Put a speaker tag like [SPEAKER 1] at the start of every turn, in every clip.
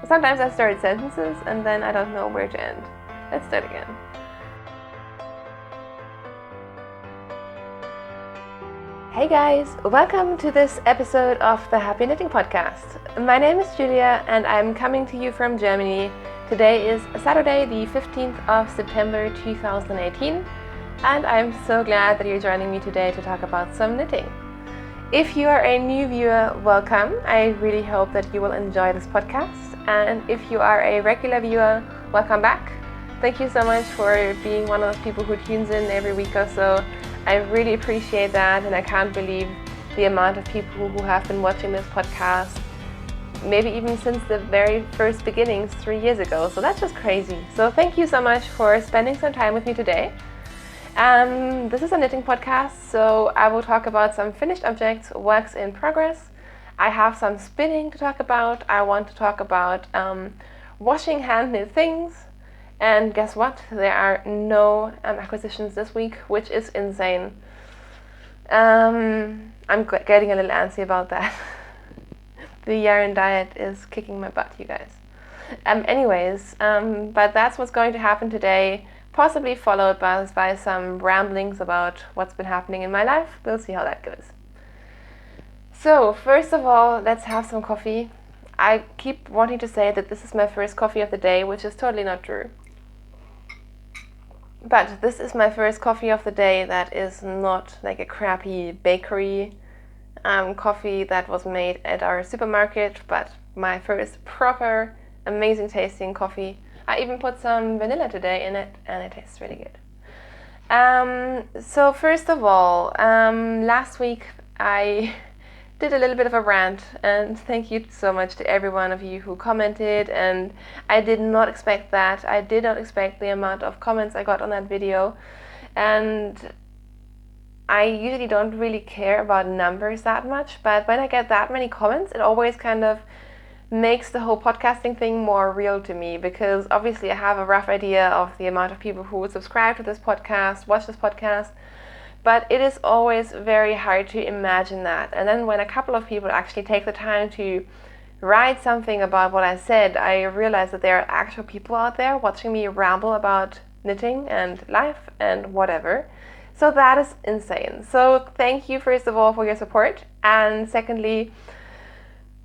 [SPEAKER 1] Sometimes I start sentences and then I don't know where to end. Let's start again. Hey guys, welcome to this episode of the Happy Knitting Podcast. My name is Julia and I'm coming to you from Germany. Today is Saturday, the 15th of September 2018, and I'm so glad that you're joining me today to talk about some knitting. If you are a new viewer, welcome. I really hope that you will enjoy this podcast. And if you are a regular viewer, welcome back. Thank you so much for being one of those people who tunes in every week or so. I really appreciate that, and I can't believe the amount of people who have been watching this podcast, maybe even since the very first beginnings 3 years ago. So that's just crazy. So thank you so much for spending some time with me today. This is a knitting podcast, so I will talk about some finished objects, works in progress. I have some spinning to talk about. I want to talk about washing hand knit things. And guess what? There are no acquisitions this week, which is insane. I'm getting a little antsy about that. The yarn diet is kicking my butt, you guys. But that's what's going to happen today, possibly followed by some ramblings about what's been happening in my life. We'll see how that goes. So, first of all, let's have some coffee. I keep wanting to say that this is my first coffee of the day, which is totally not true. But this is my first coffee of the day that is not like a crappy bakery coffee that was made at our supermarket, but my first proper, amazing tasting coffee. I even put some vanilla today in it, and it tastes really good. So first of all, last week I did a little bit of a rant, and thank you so much to every one of you who commented, and I did not expect that. I did not expect the amount of comments I got on that video, and I usually don't really care about numbers that much, but when I get that many comments, it always kind of makes the whole podcasting thing more real to me, because obviously I have a rough idea of the amount of people who would subscribe to this podcast, watch this podcast, but it is always very hard to imagine that. And then when a couple of people actually take the time to write something about what I said, I realize that there are actual people out there watching me ramble about knitting and life and whatever. So that is insane. So thank you, first of all, for your support. And secondly,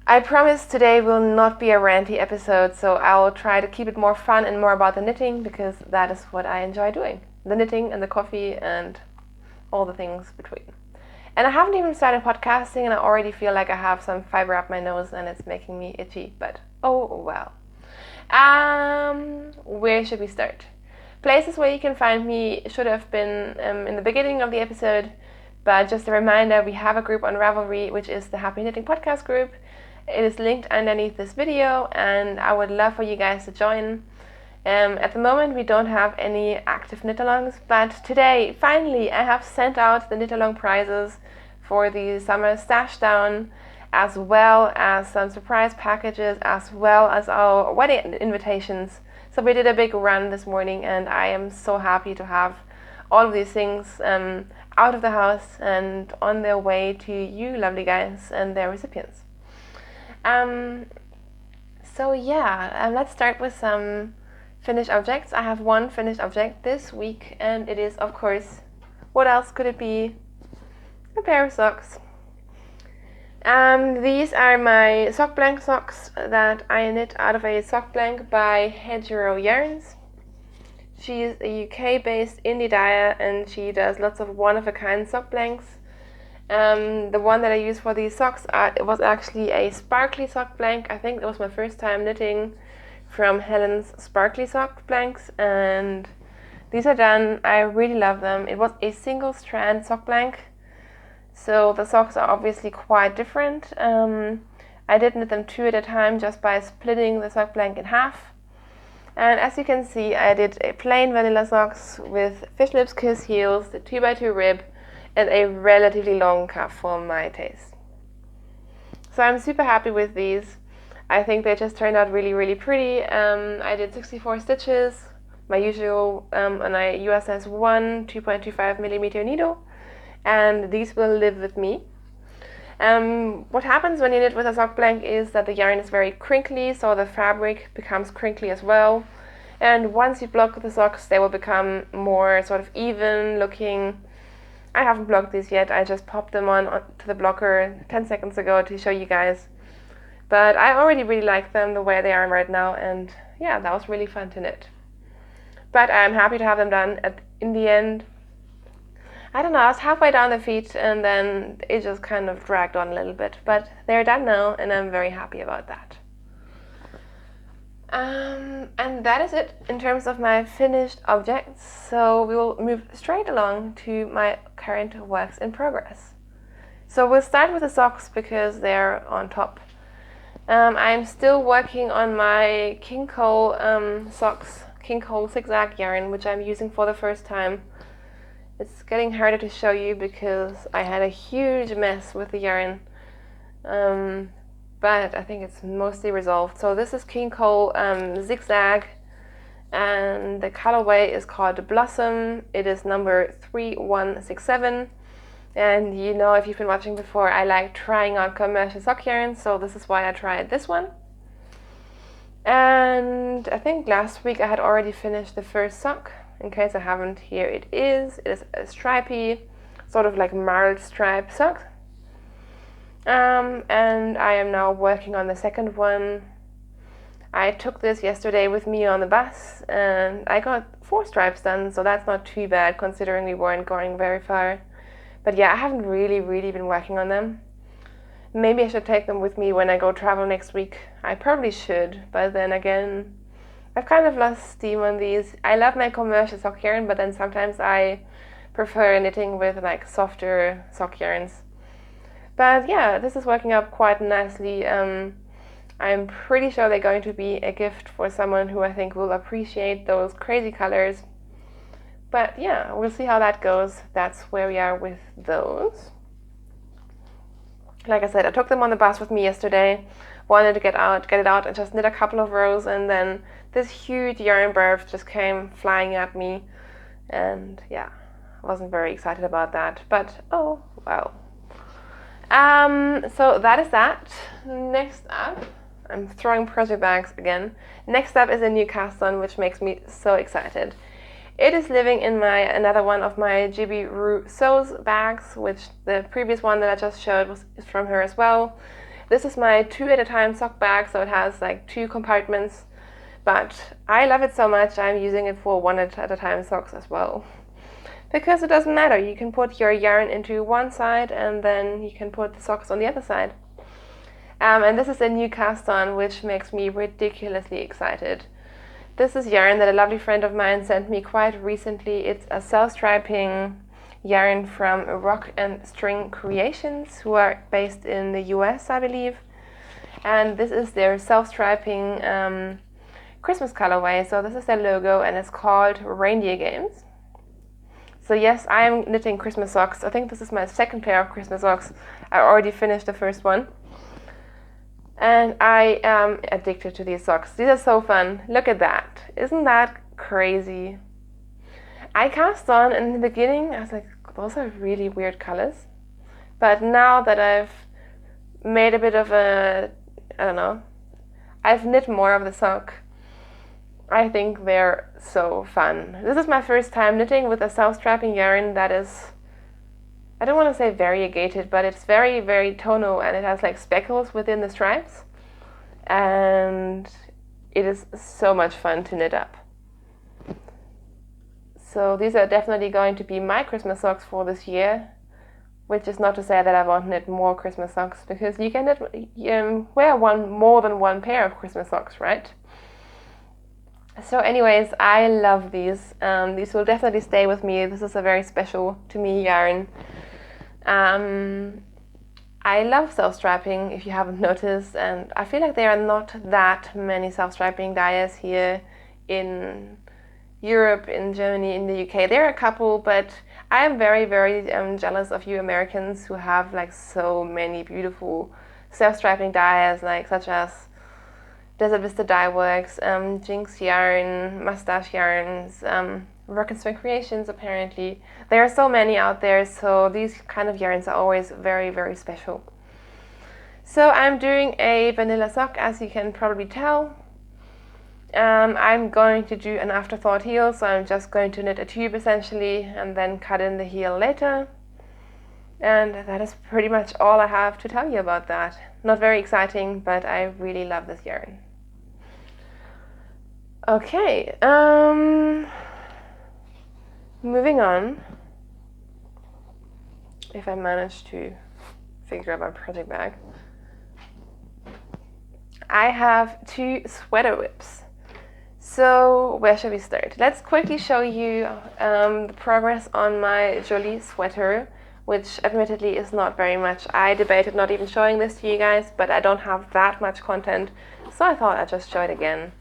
[SPEAKER 1] I promise today will not be a ranty episode, so I will try to keep it more fun and more about the knitting, because that is what I enjoy doing. The knitting and the coffee and all the things between. And I haven't even started podcasting, and I already feel like I have some fiber up my nose and it's making me itchy, but oh well. Where should we start? Places where you can find me should have been in the beginning of the episode, but just a reminder, we have a group on Ravelry, which is the Happy Knitting Podcast group. It is linked underneath this video, and I would love for you guys to join. At the moment, we don't have any active knit-alongs, but today, finally, I have sent out the knit-along prizes for the summer stash down, as well as some surprise packages, as well as our wedding invitations. So we did a big run this morning, and I am so happy to have all of these things out of the house and on their way to you lovely guys and their recipients. Let's start with some finished objects. I have one finished object this week, and it is, of course, what else could it be? A pair of socks. These are my sock blank socks that I knit out of a sock blank by Hedgerow Yarns. She is a UK-based indie dyer, and she does lots of one-of-a-kind sock blanks. The one that I used for these socks, it was actually a sparkly sock blank. I think it was my first time knitting from Helen's Sparkly Sock Blanks, and these are done. I really love them. It was a single strand sock blank, so the socks are obviously quite different. I did knit them 2 at a time just by splitting the sock blank in half. And as you can see, I did a plain vanilla socks with fish lips kiss heels, the 2x2 rib, and a relatively long cuff for my taste. So I'm super happy with these. I think they just turned out really, really pretty. I did 64 stitches, my usual on a USS 1 2.25 millimeter needle, and these will live with me. What happens when you knit with a sock blank is that the yarn is very crinkly, so the fabric becomes crinkly as well. And once you block the socks, they will become more sort of even looking. I haven't blocked these yet, I just popped them on to the blocker 10 seconds ago to show you guys. But I already really like them the way they are right now, and yeah, that was really fun to knit. But I'm happy to have them done in the end. I don't know, I was halfway down the feet and then it just kind of dragged on a little bit. But they're done now and I'm very happy about that. And that is it in terms of my finished objects. So we will move straight along to my current works in progress. So we'll start with the socks because they're on top. I'm still working on my King Cole socks, King Cole zigzag yarn, which I'm using for the first time. It's getting harder to show you because I had a huge mess with the yarn, but I think it's mostly resolved. So this is King Cole zigzag, and the colorway is called Blossom. It is number 3167. And you know, if you've been watching before, I like trying out commercial sock yarns, so this is why I tried this one. And I think last week I had already finished the first sock. In case I haven't, here it is. It is a stripy, sort of like marled stripe sock. And I am now working on the second one. I took this yesterday with me on the bus, and I got 4 stripes done, so that's not too bad considering we weren't going very far. But yeah, I haven't really been working on them. Maybe I should take them with me when I go travel next week. I probably should, but then again, I've kind of lost steam on these. I love my commercial sock yarn, but then sometimes I prefer knitting with like softer sock yarns. But yeah, this is working out quite nicely. I'm pretty sure they're going to be a gift for someone who I think will appreciate those crazy colors. But yeah, we'll see how that goes. That's where we are with those. Like I said, I took them on the bus with me yesterday. Wanted to get it out and just knit a couple of rows, and then this huge yarn burst just came flying at me. And yeah, I wasn't very excited about that, but oh well. So that is that. Next up, I'm throwing project bags again. Next up is a new cast on, which makes me so excited. It is living in another one of my GB Rue Sews bags, which the previous one that I just showed is from her as well. This is my 2 at a time sock bag, so it has like 2 compartments, but I love it so much I'm using it for 1 at a time socks as well. Because it doesn't matter, you can put your yarn into one side and then you can put the socks on the other side. And this is a new cast on, which makes me ridiculously excited. This is yarn that a lovely friend of mine sent me quite recently. It's a self-striping yarn from Rock and String Creations, who are based in the US, I believe. And this is their self-striping Christmas colorway. So this is their logo, and it's called Reindeer Games. So yes, I am knitting Christmas socks. I think this is my second pair of Christmas socks. I already finished the first one. And I am addicted to these socks. These are so fun. Look at that. Isn't that crazy? I cast on in the beginning, I was like, those are really weird colors. But now that I've made a bit of I've knit more of the sock, I think they're so fun. This is my first time knitting with a self-strapping yarn that is, I don't want to say variegated, but it's very tonal, and it has like speckles within the stripes. And it is so much fun to knit up. So these are definitely going to be my Christmas socks for this year, which is not to say that I won't knit more Christmas socks, because you can wear more than one pair of Christmas socks, right? So anyways, I love these. These will definitely stay with me. This is a very special to me yarn. I love self-striping, if you haven't noticed, and I feel like there are not that many self-striping dyers here in Europe, in Germany, in the UK. There are a couple, but I am very jealous of you Americans who have like so many beautiful self-striping dyers, like such as Desert Vista Dye Works, Jinx Yarn, Mustache Yarns, Rocquaine-Obsessed Creations, apparently. There are so many out there, so these kind of yarns are always very special. So I'm doing a vanilla sock, as you can probably tell. I'm going to do an afterthought heel, so I'm just going to knit a tube essentially and then cut in the heel later. And that is pretty much all I have to tell you about that. Not very exciting, but I really love this yarn. Okay, moving on. If I manage to figure out my project bag. I have 2 sweater whips. So where should we start? Let's quickly show you the progress on my Jolie sweater, which admittedly is not very much. I debated not even showing this to you guys, but I don't have that much content, so I thought I'd just show it again.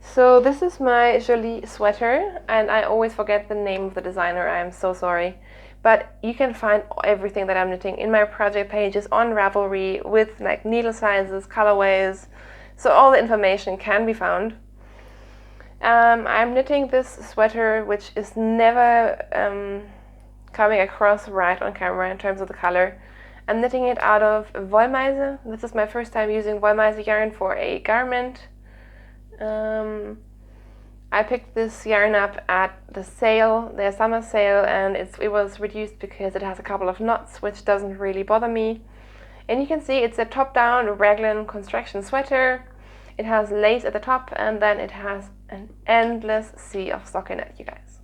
[SPEAKER 1] So this is my Jolie sweater, and I always forget the name of the designer. I am so sorry. But you can find everything that I'm knitting in my project pages on Ravelry with like needle sizes, colorways, so all the information can be found. I'm knitting this sweater, which is never coming across right on camera in terms of the color. I'm knitting it out of Wollmeise. This is my first time using Wollmeise yarn for a garment. I picked this yarn up at the sale, their summer sale, and it was reduced because it has a couple of knots, which doesn't really bother me. And you can see it's a top-down raglan construction sweater. It has lace at the top, and then it has an endless sea of stockinette, you guys.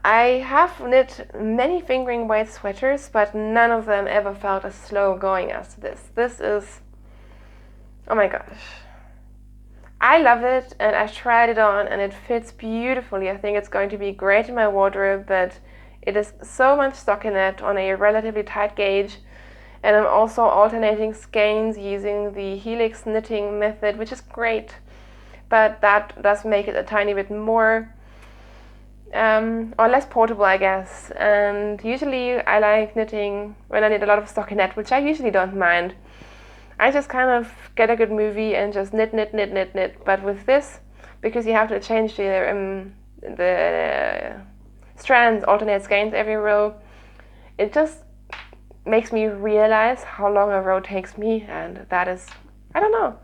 [SPEAKER 1] I have knit many fingering weight sweaters, but none of them ever felt as slow going as this. This is, oh my gosh. I love it, and I tried it on and it fits beautifully. I think it's going to be great in my wardrobe, but it is so much stockinette on a relatively tight gauge. And I'm also alternating skeins using the helix knitting method, which is great, but that does make it a tiny bit more or less portable, I guess. And usually I like knitting when I knit a lot of stockinette, which I usually don't mind. I just kind of get a good movie and just knit. But with this, because you have to change the strands, alternate skeins every row, it just makes me realize how long a row takes me, and that is, I don't know,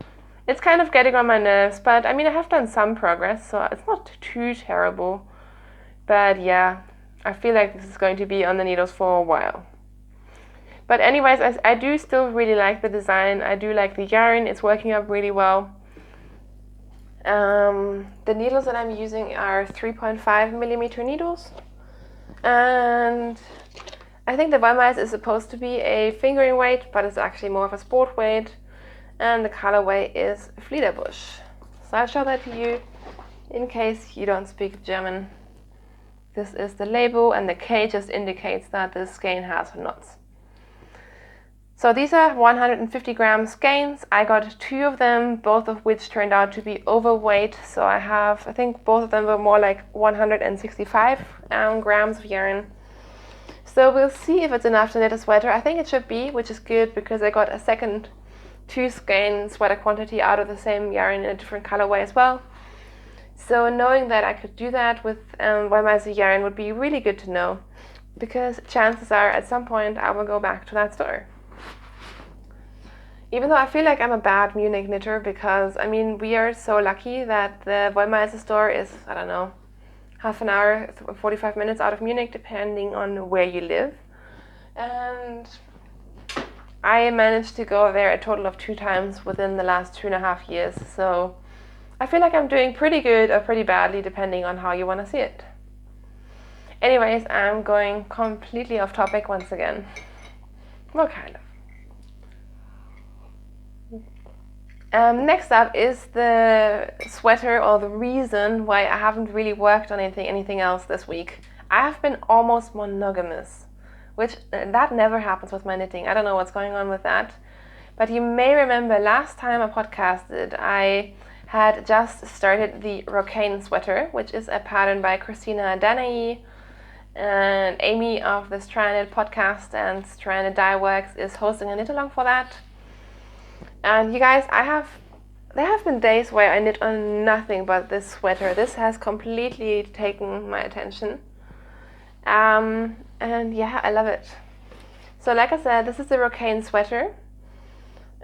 [SPEAKER 1] it's kind of getting on my nerves. But I mean, I have done some progress, so it's not too terrible. But yeah, I feel like this is going to be on the needles for a while. But anyways, I do still really like the design. I do like the yarn. It's working out really well. The needles that I'm using are 3.5 millimeter needles. And I think the Wollmeise is supposed to be a fingering weight, but it's actually more of a sport weight. And the colorway is Fliederbusch. So I'll show that to you in case you don't speak German. This is the label, and the K just indicates that this skein has knots. So these are 150 gram skeins. I got 2 of them, both of which turned out to be overweight. So I think both of them were more like 165 grams of yarn. So we'll see if it's enough to knit a sweater. I think it should be, which is good because I got a second 2 skein sweater quantity out of the same yarn in a different colorway as well. So knowing that I could do that with Wollmeise yarn would be really good to know, because chances are at some point I will go back to that store. Even though I feel like I'm a bad Munich knitter, because I mean, we are so lucky that the Wollmeise store is, I don't know, half an hour, 45 minutes out of Munich, depending on where you live. And I managed to go there a total of 2 times within the last 2.5 years. So I feel like I'm doing pretty good or pretty badly, depending on how you want to see it. Anyways, I'm going completely off topic once again. Well, kind of. Next up is the sweater, or the reason why I haven't really worked on anything else this week. I have been almost monogamous, which that never happens with my knitting. I don't know what's going on with that. But you may remember last time I podcasted, I had just started the Rocquaine sweater, which is a pattern by Christina Danahy, and Amy of the Stranded podcast and Stranded Dye Works is hosting a knit along for that. And you guys, there have been days where I knit on nothing but this sweater. This has completely taken my attention. And yeah, I love it. So like I said, this is the Rocquaine sweater.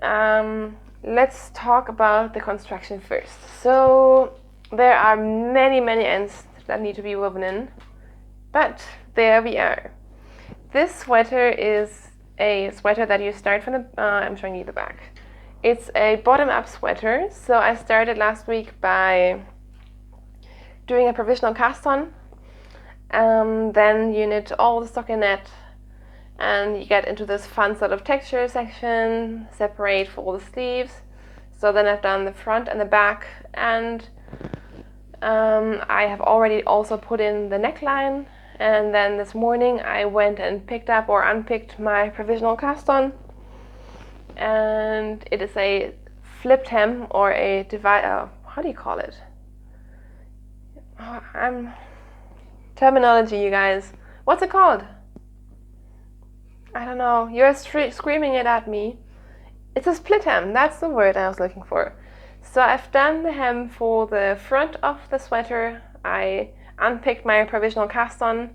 [SPEAKER 1] Let's talk about the construction first. So there are many ends that need to be woven in, but there we are. This sweater is a sweater that you start from the, I'm showing you the back. It's a bottom-up sweater, so I started last week by doing a provisional cast on. Then you knit all the stockinette, and you get into this fun sort of texture section, separate for all the sleeves. So then I've done the front and the back, and I have already also put in the neckline. And then this morning I went and picked up or unpicked my provisional cast on, and it is a flipped hem or a divide. How do you call it? Terminology, you guys. What's it called? I don't know. You're screaming it at me. It's a split hem. That's the word I was looking for. So I've done the hem for the front of the sweater. I unpicked my provisional cast on,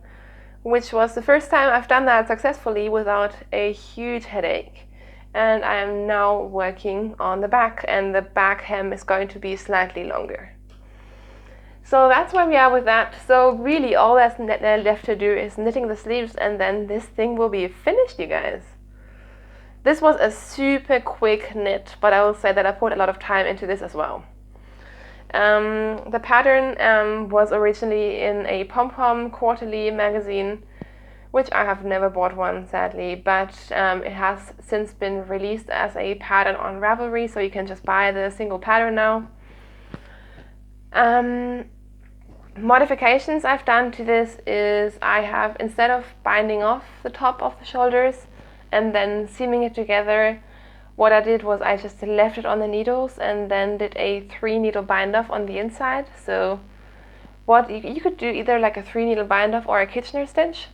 [SPEAKER 1] which was the first time I've done that successfully without a huge headache. And I am now working on the back, and the back hem is going to be slightly longer. So that's where we are with that. So really all that's left to do is knitting the sleeves, and then this thing will be finished, you guys. This was a super quick knit, but I will say that I put a lot of time into this as well. The pattern was originally in a pom-pom quarterly magazine, which I have never bought one, sadly, but it has since been released as a pattern on Ravelry, so you can just buy the single pattern now. Modifications I've done to this is I have, instead of binding off the top of the shoulders and then seaming it together, what I did was I just left it on the needles and then did a 3-needle bind off on the inside. So what you could do either like a 3-needle bind off or a Kitchener stitch,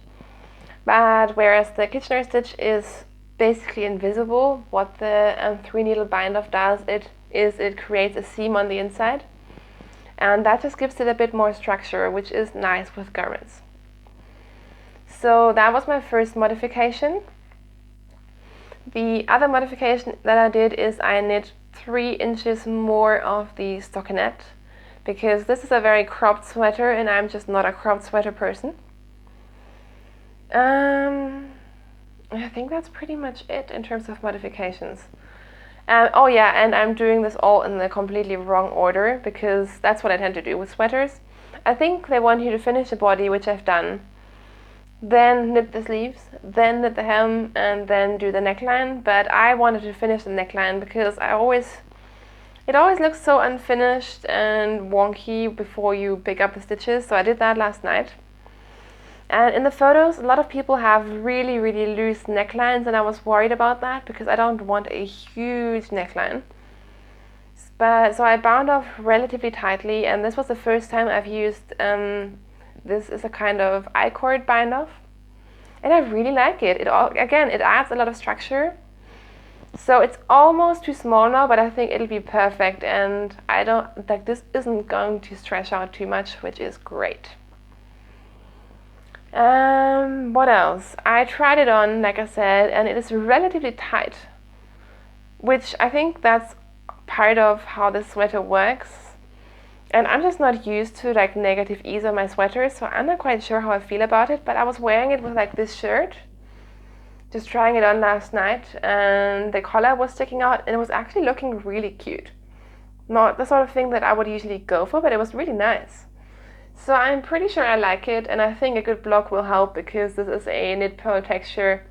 [SPEAKER 1] but whereas the Kitchener stitch is basically invisible, what the 3-needle bind off does it creates a seam on the inside. And that just gives it a bit more structure, which is nice with garments. So that was my first modification. The other modification that I did is I knit 3 inches more of the stockinette, because this is a very cropped sweater and I'm just not a cropped sweater person. I think that's pretty much it in terms of modifications. Oh yeah, and I'm doing this all in the completely wrong order, because that's what I tend to do with sweaters. I think they want you to finish the body, which I've done, then knit the sleeves, then knit the hem, and then do the neckline. But I wanted to finish the neckline because it always looks so unfinished and wonky before you pick up the stitches, so I did that last night. And in the photos, a lot of people have really loose necklines, and I was worried about that because I don't want a huge neckline. So I bound off relatively tightly, and this was the first time I've used this is a kind of I-cord bind off, and I really like it. It adds a lot of structure. So it's almost too small now, but I think it'll be perfect, and I don't like this isn't going to stretch out too much, which is great. What else? I tried it on, like I said, and it is relatively tight, which I think that's part of how the sweater works. And I'm just not used to like negative ease on my sweaters, so I'm not quite sure how I feel about it. But I was wearing it with like this shirt, just trying it on last night, and the collar was sticking out, and it was actually looking really cute. Not the sort of thing that I would usually go for, but it was really nice. So I'm pretty sure I like it, and I think a good block will help because this is a knit pearl texture,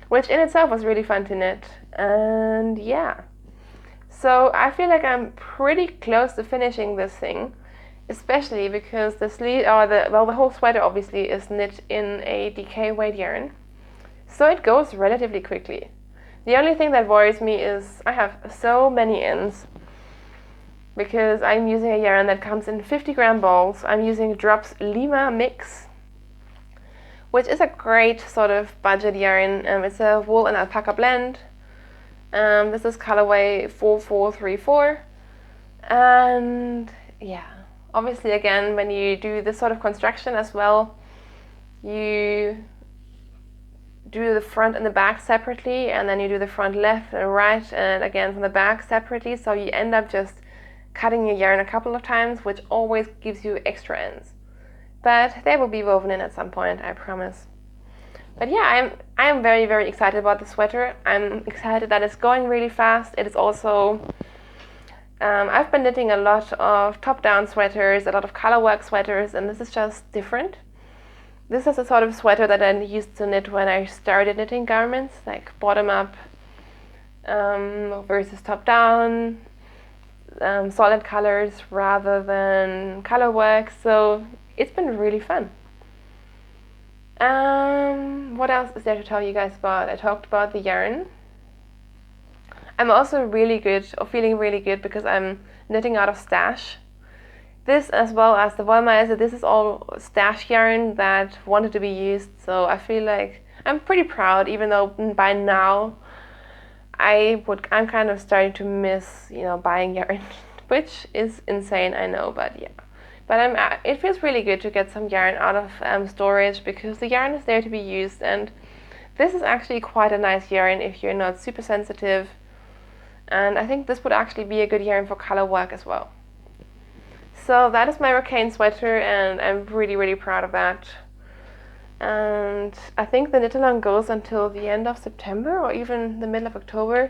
[SPEAKER 1] which in itself was really fun to knit. And yeah, so I feel like I'm pretty close to finishing this thing, especially because the sleeve, or the whole sweater obviously is knit in a DK weight yarn, so it goes relatively quickly. The only thing that worries me is I have so many ends, because I'm using a yarn that comes in 50-gram balls. I'm using Drops Lima Mix, which is a great sort of budget yarn. It's a wool and alpaca blend. This is colorway 4434. And yeah, obviously again, when you do this sort of construction as well, you do the front and the back separately, and then you do the front left and right, and again from the back separately, so you end up just cutting your yarn a couple of times, which always gives you extra ends. But they will be woven in at some point, I promise. But yeah, I'm very, very excited about the sweater. I'm excited that it's going really fast. It is also, I've been knitting a lot of top-down sweaters, a lot of colorwork sweaters, and this is just different. This is a sort of sweater that I used to knit when I started knitting garments, like bottom-up versus top-down, solid colors rather than colorwork, so it's been really fun. What else is there to tell you guys about? I talked about the yarn. I'm also feeling really good because I'm knitting out of stash. This, as well as the Wollmeise, this is all stash yarn that wanted to be used, so I feel like I'm pretty proud, even though by now I'm kind of starting to miss, buying yarn, which is insane, I know, but yeah. But it feels really good to get some yarn out of storage, because the yarn is there to be used, and this is actually quite a nice yarn if you're not super sensitive, and I think this would actually be a good yarn for color work as well. So that is my Rocquaine sweater, and I'm really, really proud of that. And I think the knit along goes until the end of September or even the middle of October,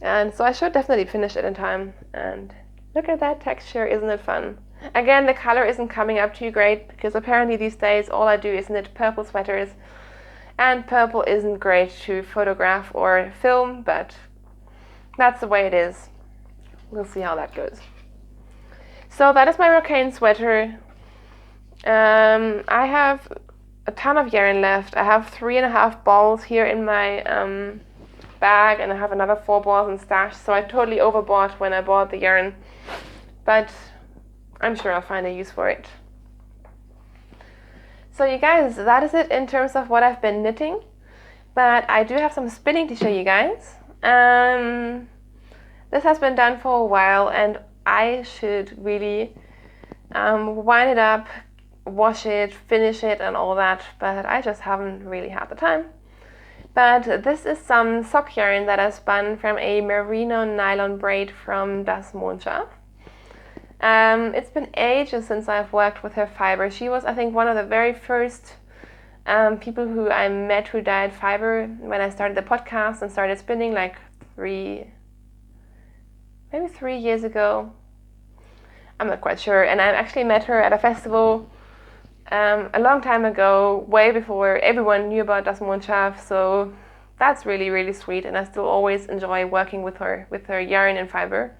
[SPEAKER 1] and so I should definitely finish it in time. And look at that texture, isn't it fun? Again, the color isn't coming up too great, because apparently these days all I do is knit purple sweaters, and purple isn't great to photograph or film, but that's the way it is. We'll see how that goes. So that is my Rocquaine sweater. I have a ton of yarn left. I have 3.5 balls here in my bag, and I have another 4 balls in stash, so I totally overbought when I bought the yarn, but I'm sure I'll find a use for it. So you guys, that is it in terms of what I've been knitting, but I do have some spinning to show you guys. This has been done for a while, and I should really wind it up, wash it, finish it and all that, but I just haven't really had the time. But this is some sock yarn that I spun from a merino nylon braid from Das Mondschaf. It's been ages since I've worked with her fiber. She was, I think, one of the very first people who I met who dyed fiber when I started the podcast and started spinning, like maybe 3 years ago. I'm not quite sure. And I actually met her at a festival a long time ago, way before everyone knew about Das Mondschaf. So that's really, really sweet. And I still always enjoy working with her yarn and fiber.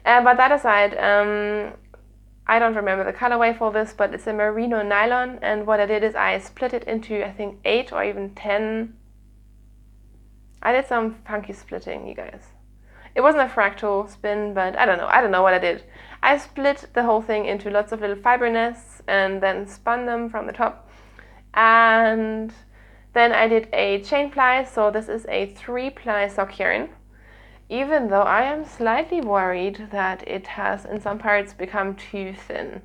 [SPEAKER 1] But that aside, I don't remember the colorway for this, but it's a merino nylon. And what I did is I split it into, I think, 8 or even 10. I did some funky splitting, you guys. It wasn't a fractal spin, but I don't know what I did. I split the whole thing into lots of little fiber nests and then spun them from the top. And then I did a chain ply, so this is a 3-ply sock yarn. Even though I am slightly worried that it has in some parts become too thin.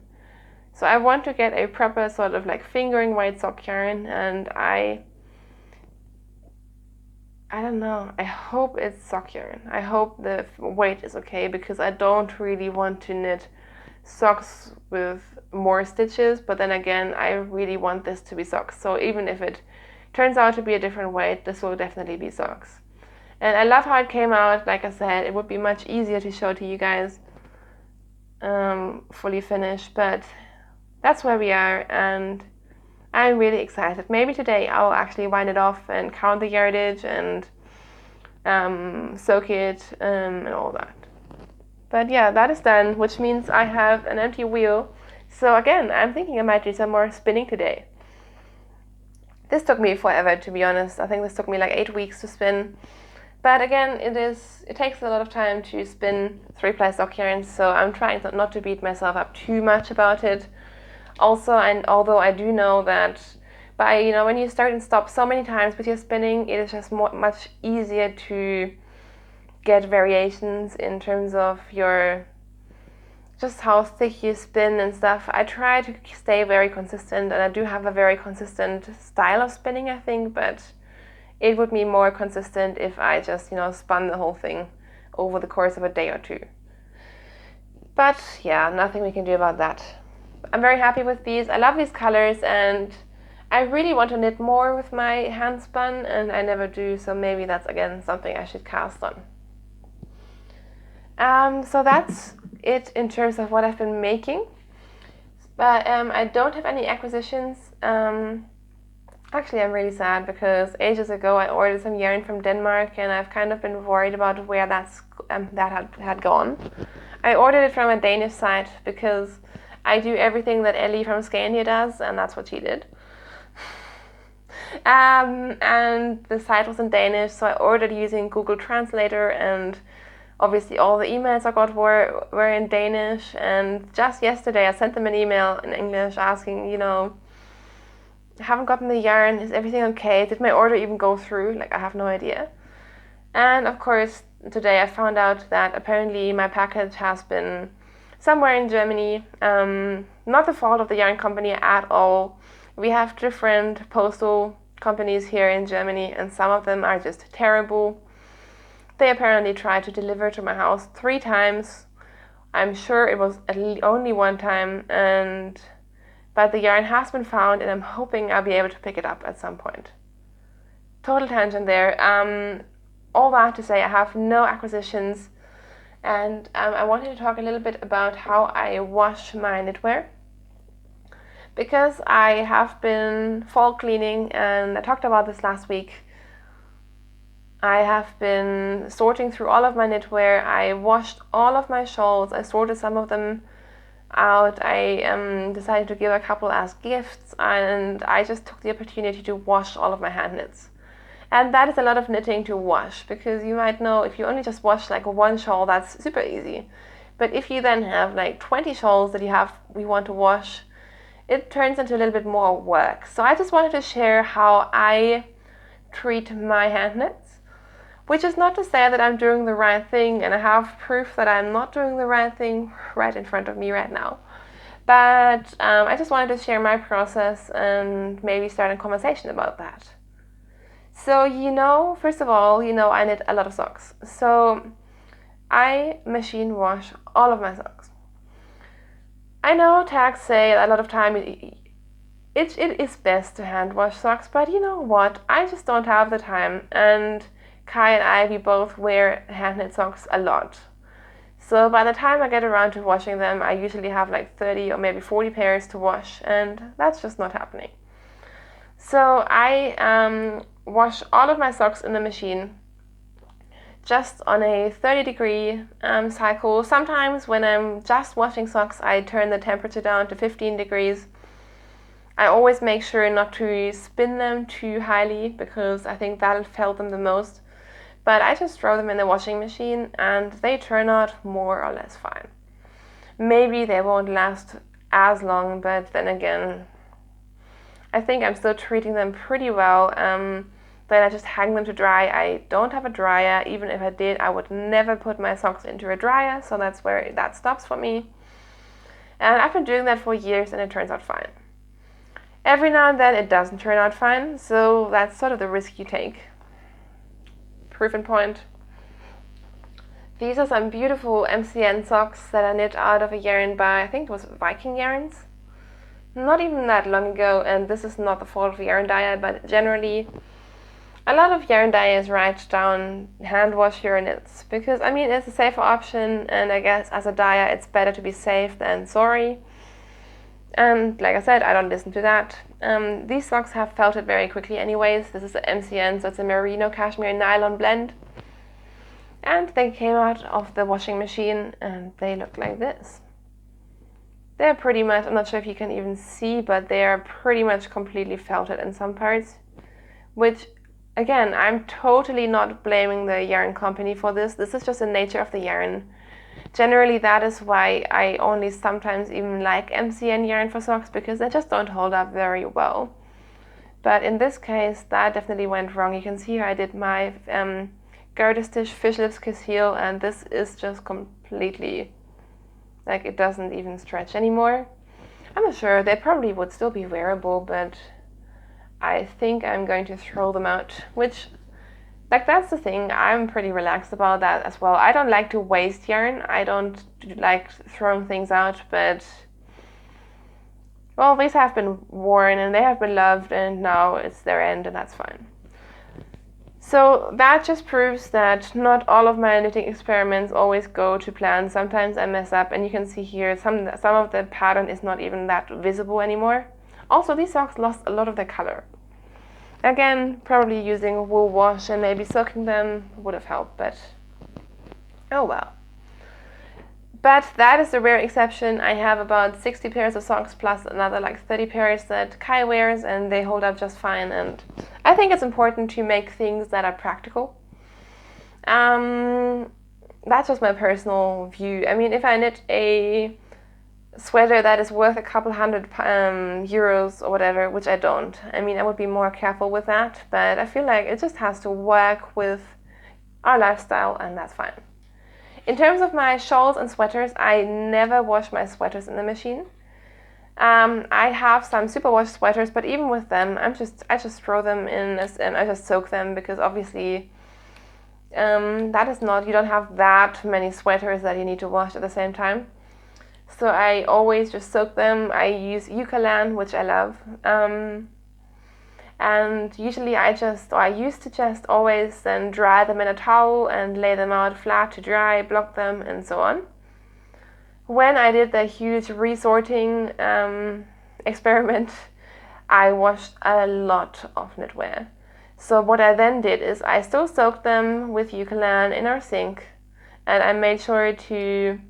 [SPEAKER 1] So I want to get a proper sort of like fingering weight sock yarn, and I don't know, I hope it's sock yarn. I hope the weight is okay, because I don't really want to knit socks with more stitches, but then again, I really want this to be socks. So even if it turns out to be a different weight, this will definitely be socks. And I love how it came out. Like I said, it would be much easier to show to you guys fully finished, but that's where we are, and I'm really excited. Maybe today I'll actually wind it off and count the yardage and soak it and all that. But yeah, that is done, which means I have an empty wheel. So again, I'm thinking I might do some more spinning today. This took me forever, to be honest. I think this took me like 8 weeks to spin. But again, it takes a lot of time to spin 3-ply sock yarn, so I'm trying not to beat myself up too much about it. Also, and although I do know that when you start and stop so many times with your spinning, it is just much easier to get variations in terms of just how thick you spin and stuff. I try to stay very consistent, and I do have a very consistent style of spinning, I think, but it would be more consistent if I just, spun the whole thing over the course of a day or two. But yeah, nothing we can do about that. I'm very happy with these. I love these colors, and I really want to knit more with my hand spun, and I never do, so maybe that's again something I should cast on. So that's it in terms of what I've been making. But I don't have any acquisitions. Actually, I'm really sad because ages ago I ordered some yarn from Denmark, and I've kind of been worried about where that had gone. I ordered it from a Danish site because I do everything that Ellie from Scania does, and that's what she did. And the site was in Danish, so I ordered using Google Translator, and obviously all the emails I got were in Danish. And just yesterday I sent them an email in English asking, I haven't gotten the yarn, is everything okay? Did my order even go through? Like, I have no idea. And of course, today I found out that apparently my package has been somewhere in Germany. Not the fault of the yarn company at all. We have different postal companies here in Germany, and some of them are just terrible. They apparently tried to deliver to my house 3 times. I'm sure it was only 1 time, but the yarn has been found, and I'm hoping I'll be able to pick it up at some point. Total tangent there. All that to say, I have no acquisitions, and I wanted to talk a little bit about how I wash my knitwear, because I have been fall cleaning, and I talked about this last week. I have been sorting through all of my knitwear. I washed all of my shawls. I sorted some of them out. I decided to give a couple as gifts, and I just took the opportunity to wash all of my hand knits. And that is a lot of knitting to wash, because you might know if you only just wash like 1 shawl, that's super easy. But if you then have like 20 shawls that you want to wash, it turns into a little bit more work. So I just wanted to share how I treat my hand knits, which is not to say that I'm doing the right thing, and I have proof that I'm not doing the right thing right in front of me right now. But I just wanted to share my process and maybe start a conversation about that. So, first of all, I knit a lot of socks. So I machine wash all of my socks. I know tags say a lot of time it is best to hand wash socks, but you know what? I just don't have the time, and Kai and I, we both wear hand knit socks a lot. So by the time I get around to washing them, I usually have like 30 or maybe 40 pairs to wash, and that's just not happening. So I wash all of my socks in the machine just on a 30-degree cycle. Sometimes when I'm just washing socks, I turn the temperature down to 15 degrees. I always make sure not to spin them too highly, because I think that'll fail them the most. But I just throw them in the washing machine, and they turn out more or less fine. Maybe they won't last as long, but then again, I think I'm still treating them pretty well. Then I just hang them to dry. I don't have a dryer. Even if I did, I would never put my socks into a dryer, so that's where that stops for me. And I've been doing that for years, and it turns out fine. Every now and then it doesn't turn out fine, so that's sort of the risk you take. Proof in point. These are some beautiful MCN socks that I knit out of a yarn by, I think it was Viking Yarns. Not even that long ago, and this is not the fault of a yarn dyer, but generally a lot of yarn dyers write down hand wash your knits, because it's a safer option, and I guess as a dyer it's better to be safe than sorry. And like I said, I don't listen to that. These socks have felted very quickly anyways. This is an MCN, so it's a merino cashmere nylon blend. And they came out of the washing machine, and they look like this. They're pretty much, I'm not sure if you can even see, but they are pretty much completely felted in some parts, which again, I'm totally not blaming the yarn company for this. This is just the nature of the yarn. Generally, that is why I only sometimes even like MCN yarn for socks, because they just don't hold up very well. But in this case, that definitely went wrong. You can see here I did my garter stitch fish lips kiss heel, and this is just completely, like, it doesn't even stretch anymore. I'm not sure, they probably would still be wearable, but I think I'm going to throw them out, which, like, that's the thing. I'm pretty relaxed about that as well. I don't like to waste yarn. I don't like throwing things out, but, well, these have been worn and they have been loved, and now it's their end, and that's fine. So that just proves that not all of my knitting experiments always go to plan. Sometimes I mess up, and you can see here some of the pattern is not even that visible anymore. Also, these socks lost a lot of their color. Again, probably using a wool wash and maybe soaking them would have helped, but oh well. But that is the rare exception. I have about 60 pairs of socks plus another like 30 pairs that Kai wears, and they hold up just fine. And I think it's important to make things that are practical. That's just my personal view. I mean, if I knit a sweater that is worth a couple hundred euros or whatever, which I don't, I mean, I would be more careful with that. But I feel like it just has to work with our lifestyle, and that's fine. In terms of my shawls and sweaters, I never wash my sweaters in the machine. I have some superwash sweaters, but even with them, I just throw them in and I just soak them, because obviously that is not, you don't have that many sweaters that you need to wash at the same time. So I always just soak them. I use Eucalan, which I love. And usually I used to just always then dry them in a towel and lay them out flat to dry, block them, and so on. When I did the huge resorting experiment, I washed a lot of knitwear. So what I then did is I still soaked them with Eucalan in our sink, and I made sure to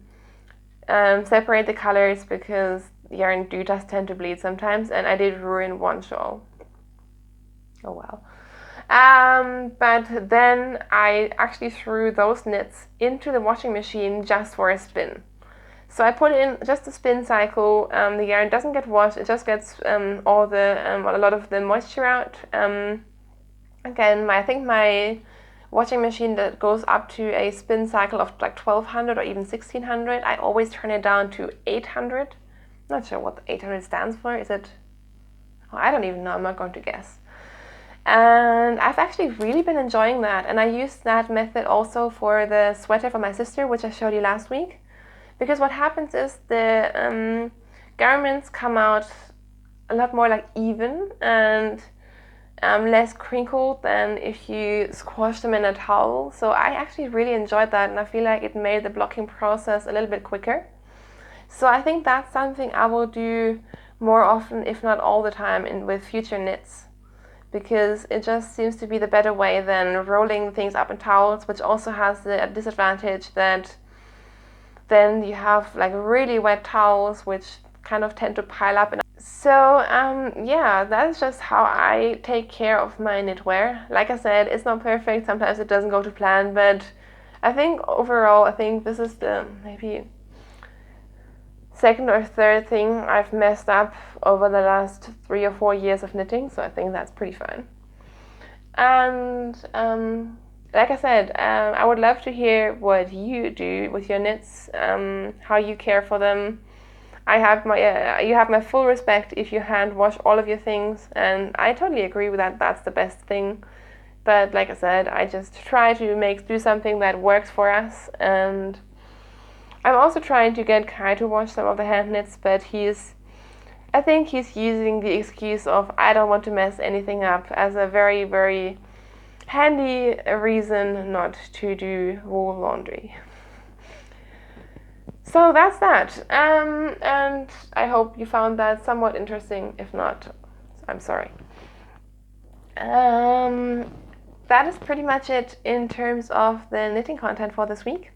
[SPEAKER 1] separate the colors, because yarn does tend to bleed sometimes, and I did ruin one shawl. Oh well. But then I actually threw those knits into the washing machine just for a spin. So I put in just a spin cycle. The yarn doesn't get washed; it just gets a lot of the moisture out. Again, I think my washing machine that goes up to a spin cycle of like 1200 or even 1600. I always turn it down to 800. Not sure what 800 stands for. Is it? Oh, I don't even know. I'm not going to guess. And I've actually really been enjoying that. And I used that method also for the sweater for my sister, which I showed you last week. Because what happens is the garments come out a lot more like even and less crinkled than if you squash them in a towel. So I actually really enjoyed that, and I feel like it made the blocking process a little bit quicker. So I think that's something I will do more often, if not all the time, with future knits. Because it just seems to be the better way than rolling things up in towels, which also has the disadvantage that then you have like really wet towels, which kind of tend to pile up. So yeah, that's just how I take care of my knitwear. Like I said, it's not perfect. Sometimes it doesn't go to plan, but I think overall, this is the maybe second or third thing I've messed up over the last 3 or 4 years of knitting, so I think that's pretty fine. And like I said, I would love to hear what you do with your knits, how you care for them. You have my full respect if you hand wash all of your things, and I totally agree with that. That's the best thing. But like I said, I just try to do something that works for us, and I'm also trying to get Kai to wash some of the hand knits, but I think he's using the excuse of I don't want to mess anything up as a very, very handy reason not to do wool laundry. So that's that. And I hope you found that somewhat interesting. If not, I'm sorry. That is pretty much it in terms of the knitting content for this week.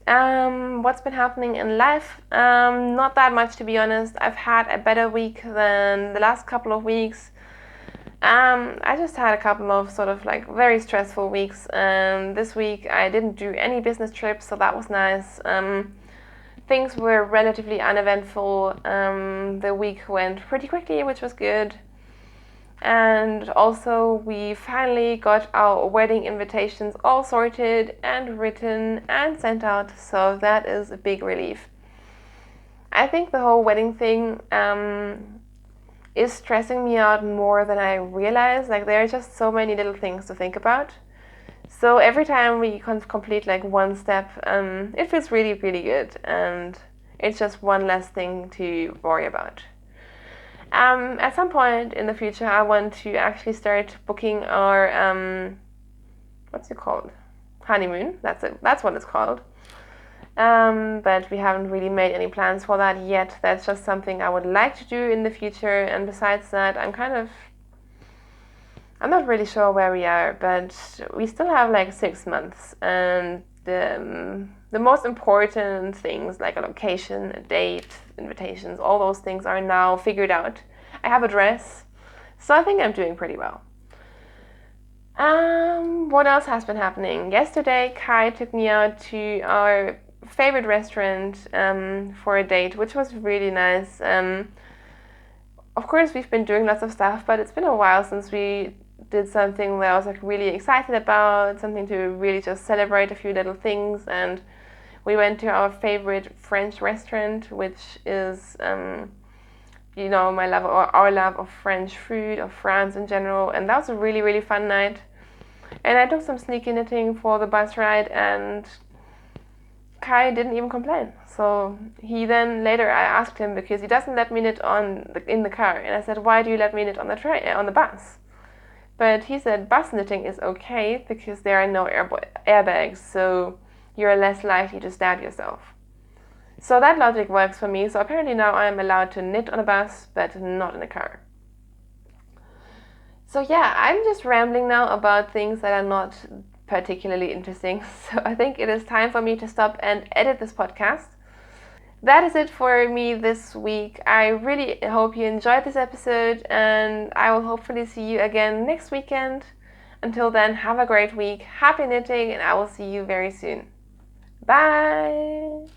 [SPEAKER 1] What's been happening in life? Not that much, to be honest. I've had a better week than the last couple of weeks. I just had a couple of sort of like very stressful weeks. This week I didn't do any business trips, so that was nice. Things were relatively uneventful. The week went pretty quickly, which was good. And also we finally got our wedding invitations all sorted and written and sent out, so that is a big relief. I think the whole wedding thing is stressing me out more than I realize. Like, there are just so many little things to think about. So every time we complete like one step, it feels really, really good, and it's just one less thing to worry about. At some point in the future, I want to actually start booking our what's it called? Honeymoon. That's it. That's what it's called. But we haven't really made any plans for that yet. That's just something I would like to do in the future. And besides that, I'm not really sure where we are, but we still have like 6 months, and the most important things like a location, a date, invitations, all those things are now figured out. I have a dress, so I think I'm doing pretty well. What else has been happening? Yesterday, Kai took me out to our favorite restaurant for a date, which was really nice. Of course, we've been doing lots of stuff, but it's been a while since we did something that I was like really excited about, something to really just celebrate a few little things. And we went to our favorite French restaurant, which is my love, or our love of French food, of France in general. And that was a really, really fun night. And I took some sneaky knitting for the bus ride, and Kai didn't even complain. So he then later, I asked him, because he doesn't let me knit in the car, and I said, why do you let me knit on the bus? But he said bus knitting is okay because there are no airbags, so you're less likely to stab yourself. So that logic works for me. So apparently now I'm allowed to knit on a bus, but not in a car. So yeah, I'm just rambling now about things that are not particularly interesting. So I think it is time for me to stop and edit this podcast. That is it for me this week. I really hope you enjoyed this episode, and I will hopefully see you again next weekend. Until then, have a great week, happy knitting, and I will see you very soon. Bye!